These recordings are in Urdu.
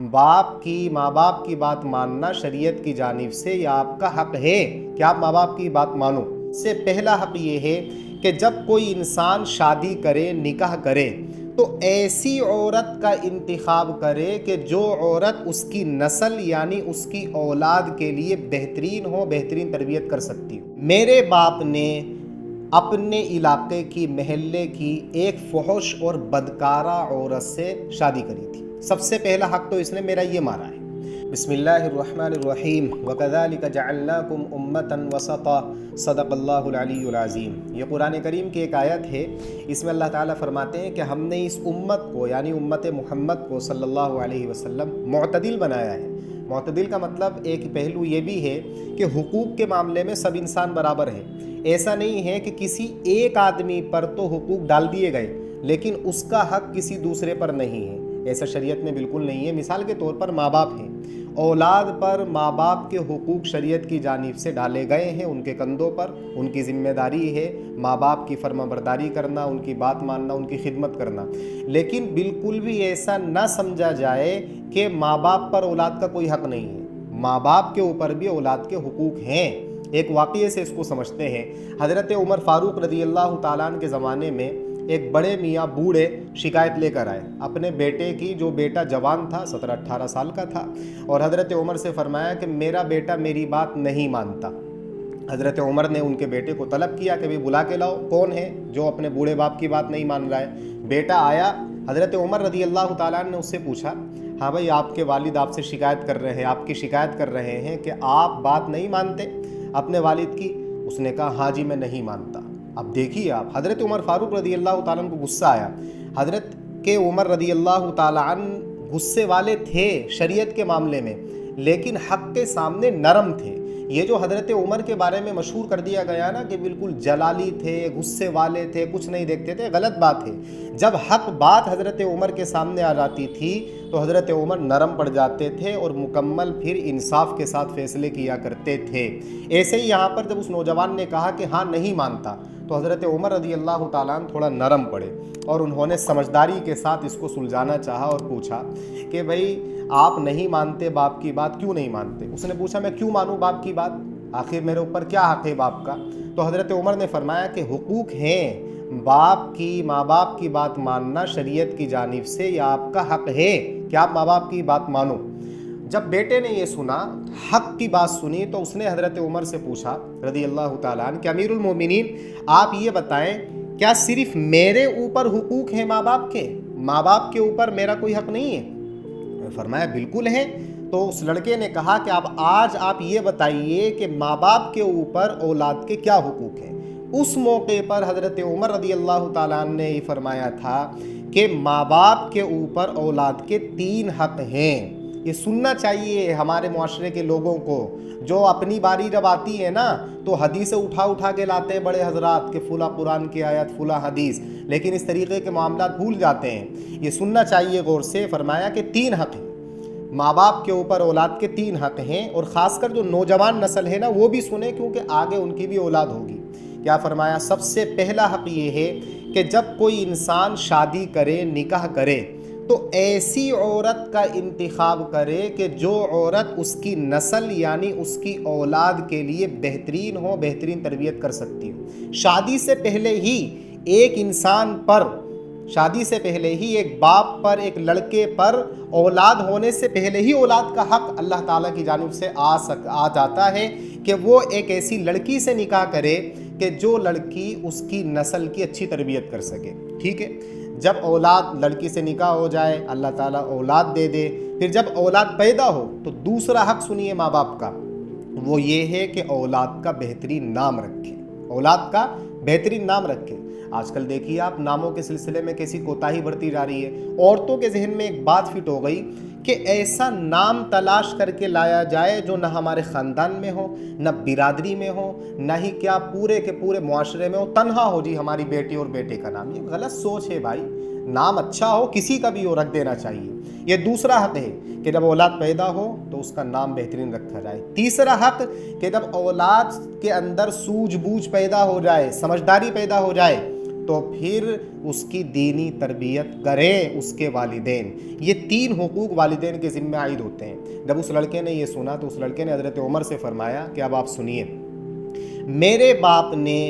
ماں باپ کی بات ماننا شریعت کی جانب سے یہ آپ کا حق ہے کہ آپ ماں باپ کی بات مانو۔ اس سے پہلا حق یہ ہے کہ جب کوئی انسان شادی کرے، نکاح کرے، تو ایسی عورت کا انتخاب کرے کہ جو عورت اس کی نسل یعنی اس کی اولاد کے لیے بہترین ہو، بہترین تربیت کر سکتی ہو۔ میرے باپ نے اپنے علاقے کی، محلے کی ایک فحش اور بدکارہ عورت سے شادی کری تھی۔ سب سے پہلا حق تو اس نے میرا یہ مارا ہے۔ بسم اللہ الرحمن الرحیم وَكَذَلِكَ جَعَلْنَاكُمْ أُمَّةً وَسَطًا صدق اللہ العلی العظیم۔ یہ قرآن کریم کی ایک آیت ہے۔ اس میں اللہ تعالیٰ فرماتے ہیں کہ ہم نے اس امت کو یعنی امت محمد کو صلی اللہ علیہ وسلم معتدل بنایا ہے۔ معتدل کا مطلب ایک پہلو یہ بھی ہے کہ حقوق کے معاملے میں سب انسان برابر ہیں۔ ایسا نہیں ہے کہ کسی ایک آدمی پر تو حقوق ڈال دیے گئے لیکن اس کا حق کسی دوسرے پر نہیں ہے، ایسا شریعت میں بالکل نہیں ہے۔ مثال کے طور پر ماں باپ ہیں، اولاد پر ماں باپ کے حقوق شریعت کی جانب سے ڈالے گئے ہیں، ان کے کندھوں پر ان کی ذمہ داری ہے ماں باپ کی فرما برداری کرنا، ان کی بات ماننا، ان کی خدمت کرنا۔ لیکن بالکل بھی ایسا نہ سمجھا جائے کہ ماں باپ پر اولاد کا کوئی حق نہیں ہے۔ ماں باپ کے اوپر بھی اولاد کے حقوق ہیں۔ ایک واقعے سے اس کو سمجھتے ہیں۔ حضرت عمر فاروق رضی اللہ تعالیٰ عنہ کے زمانے میں ایک بڑے میاں بوڑھے شکایت لے کر آئے اپنے بیٹے کی، جو بیٹا جوان تھا، 17-18 سال کا تھا، اور حضرت عمر سے فرمایا کہ میرا بیٹا میری بات نہیں مانتا۔ حضرت عمر نے ان کے بیٹے کو طلب کیا کہ بلا کے لاؤ، کون ہے جو اپنے بوڑھے باپ کی بات نہیں مان رہا ہے۔ بیٹا آیا، حضرت عمر رضی اللہ تعالیٰ نے اس سے پوچھا، ہاں بھائی آپ کے والد آپ سے شکایت کر رہے ہیں، آپ کی شکایت کر رہے ہیں کہ آپ بات نہیں مانتے اپنے والد کی؟ اس نے کہا ہاں جی میں نہیں مانتا۔ اب دیکھیے آپ، حضرت عمر فاروق رضی اللہ تعالیٰ عنہ کو غصہ آیا۔ حضرت کے عمر رضی اللہ تعالیٰ عنہ غصے والے تھے شریعت کے معاملے میں، لیکن حق کے سامنے نرم تھے۔ یہ جو حضرت عمر کے بارے میں مشہور کر دیا گیا نا کہ بالکل جلالی تھے، غصے والے تھے، کچھ نہیں دیکھتے تھے، غلط بات ہے۔ جب حق بات حضرت عمر کے سامنے آ جاتی تھی تو حضرت عمر نرم پڑ جاتے تھے اور مکمل پھر انصاف کے ساتھ فیصلے کیا کرتے تھے۔ ایسے ہی یہاں پر جب اس نوجوان نے کہا کہ ہاں نہیں مانتا، تو حضرت عمر رضی اللہ تعالیٰ عنہ تھوڑا نرم پڑے اور انہوں نے سمجھداری کے ساتھ اس کو سلجھانا چاہا اور پوچھا کہ بھئی آپ نہیں مانتے باپ کی بات، کیوں نہیں مانتے؟ اس نے پوچھا میں کیوں مانوں باپ کی بات، آخر میرے اوپر کیا حق ہے باپ کا؟ تو حضرت عمر نے فرمایا کہ حقوق ہیں، باپ کی، ماں باپ کی بات ماننا شریعت کی جانب سے یہ آپ کا حق ہے کہ آپ ماں باپ کی بات مانو۔ جب بیٹے نے یہ سنا، حق کی بات سنی، تو اس نے حضرت عمر سے پوچھا رضی اللہ تعالیٰ عنہ کہ امیر المومنین آپ یہ بتائیں کیا صرف میرے اوپر حقوق ہیں ماں باپ کے؟ ماں باپ کے اوپر میرا کوئی حق نہیں ہے؟ فرمایا بالکل ہے۔ تو اس لڑکے نے کہا کہ آج آپ یہ بتائیے کہ ماں باپ کے اوپر اولاد کے کیا حقوق ہیں؟ اس موقع پر حضرت عمر رضی اللہ تعالیٰ عنہ نے یہ فرمایا تھا کہ ماں باپ کے اوپر اولاد کے 3 حق ہیں۔ یہ سننا چاہیے ہمارے معاشرے کے لوگوں کو، جو اپنی باری جب آتی ہے نا تو حدیثیں اٹھا کے لاتے ہیں بڑے حضرات کہ فلاں قرآن کی آیت، فلاں حدیث، لیکن اس طریقے کے معاملات بھول جاتے ہیں۔ یہ سننا چاہیے غور سے۔ فرمایا کہ 3 حق ہیں، ماں باپ کے اوپر اولاد کے 3 حق ہیں، اور خاص کر جو نوجوان نسل ہے نا وہ بھی سنیں کیونکہ آگے ان کی بھی اولاد ہوگی۔ کیا فرمایا؟ سب سے پہلا حق یہ ہے کہ جب کوئی انسان شادی کرے، نکاح کرے، تو ایسی عورت کا انتخاب کرے کہ جو عورت اس کی نسل یعنی اس کی اولاد کے لیے بہترین ہو، بہترین تربیت کر سکتی ہو۔ شادی سے پہلے ہی ایک انسان پر، شادی سے پہلے ہی ایک باپ پر، ایک لڑکے پر، اولاد ہونے سے پہلے ہی اولاد کا حق اللہ تعالیٰ کی جانب سے آ جاتا ہے کہ وہ ایک ایسی لڑکی سے نکاح کرے کہ جو لڑکی اس کی نسل کی اچھی تربیت کر سکے۔ ٹھیک ہے، جب اولاد، لڑکی سے نکاح ہو جائے، اللہ تعالیٰ اولاد دے دے، پھر جب اولاد پیدا ہو تو دوسرا حق سنیے ماں باپ کا، وہ یہ ہے کہ اولاد کا بہترین نام رکھے، اولاد کا بہترین نام رکھے۔ آج کل دیکھیے آپ ناموں کے سلسلے میں کیسی کوتاہی برتی جا رہی ہے۔ عورتوں کے ذہن میں ایک بات فٹ ہو گئی کہ ایسا نام تلاش کر کے لایا جائے جو نہ ہمارے خاندان میں ہو، نہ برادری میں ہو، نہ ہی کیا پورے کے پورے معاشرے میں ہو، تنہا ہو جی ہماری بیٹی اور بیٹے کا نام۔ یہ غلط سوچ ہے بھائی، نام اچھا ہو کسی کا بھی ہو رکھ دینا چاہیے۔ یہ دوسرا حق ہے کہ جب اولاد پیدا ہو تو اس کا نام بہترین رکھا جائے۔ تیسرا حق کہ جب اولاد کے اندر سوجھ بوجھ پیدا ہو جائے، سمجھداری پیدا ہو جائے، تو پھر اس کی دینی تربیت کریں اس کے والدین۔ یہ 3 حقوق والدین کے ذمہ عائد ہوتے ہیں۔ جب اس لڑکے نے یہ سنا تو اس لڑکے نے حضرت عمر سے فرمایا کہ اب آپ سنیے، میرے باپ نے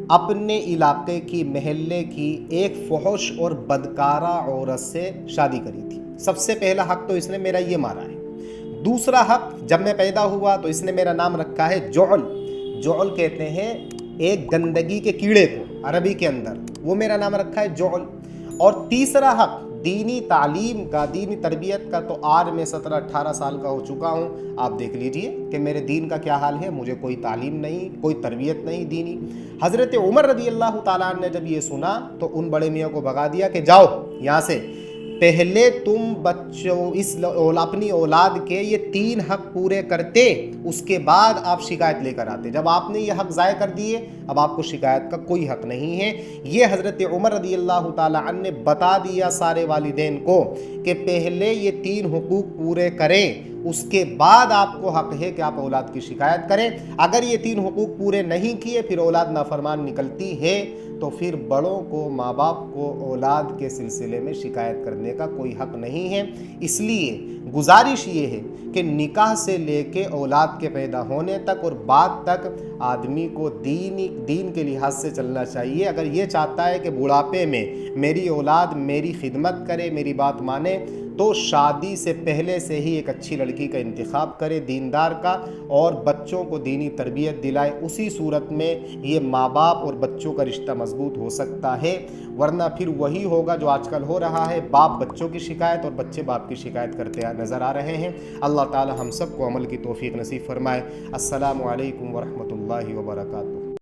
اپنے علاقے کی، محلے کی ایک فحش اور بدکارہ عورت سے شادی کری تھی۔ سب سے پہلا حق تو اس نے میرا یہ مارا ہے۔ دوسرا حق، جب میں پیدا ہوا تو اس نے میرا نام رکھا ہے جعل۔ جعل کہتے ہیں ایک گندگی کے کیڑے کو عربی کے اندر، وہ میرا نام رکھا ہے جعل۔ اور تیسرا حق دینی تعلیم کا، دینی تربیت کا، تو آج میں 17-18 سال کا ہو چکا ہوں۔ آپ دیکھ لیجئے کہ میرے دین کا کیا حال ہے، مجھے کوئی تعلیم نہیں، کوئی تربیت نہیں دینی۔ حضرت عمر رضی اللہ تعالیٰ عنہ نے جب یہ سنا تو ان بڑے میاں کو بھگا دیا کہ جاؤ یہاں سے، پہلے تم بچوں اپنی اولاد کے یہ 3 حق پورے کرتے، اس کے بعد آپ شکایت لے کر آتے۔ جب آپ نے یہ حق ضائع کر دیے، اب آپ کو شکایت کا کوئی حق نہیں ہے۔ یہ حضرت عمر رضی اللہ تعالیٰ عنہ نے بتا دیا سارے والدین کو کہ پہلے یہ 3 حقوق پورے کریں، اس کے بعد آپ کو حق ہے کہ آپ اولاد کی شکایت کریں۔ اگر یہ 3 حقوق پورے نہیں کیے، پھر اولاد نافرمان نکلتی ہے، تو پھر بڑوں کو، ماں باپ کو اولاد کے سلسلے میں شکایت کرنے کا کوئی حق نہیں ہے۔ اس لیے گزارش یہ ہے کہ نکاح سے لے کے اولاد کے پیدا ہونے تک اور بعد تک آدمی کو دین کے لحاظ سے چلنا چاہیے۔ اگر یہ چاہتا ہے کہ بڑھاپے میں میری اولاد میری خدمت کرے، میری بات مانے، تو شادی سے پہلے سے ہی ایک اچھی لڑکی کا انتخاب کرے، دیندار کا، اور بچوں کو دینی تربیت دلائے۔ اسی صورت میں یہ ماں باپ اور بچوں کا رشتہ مضبوط ہو سکتا ہے، ورنہ پھر وہی ہوگا جو آج کل ہو رہا ہے، باپ بچوں کی شکایت اور بچے باپ کی شکایت کرتے نظر آ رہے ہیں۔ اللہ تعالی ہم سب کو عمل کی توفیق نصیب فرمائے۔ السلام علیکم ورحمۃ اللہ وبرکاتہ۔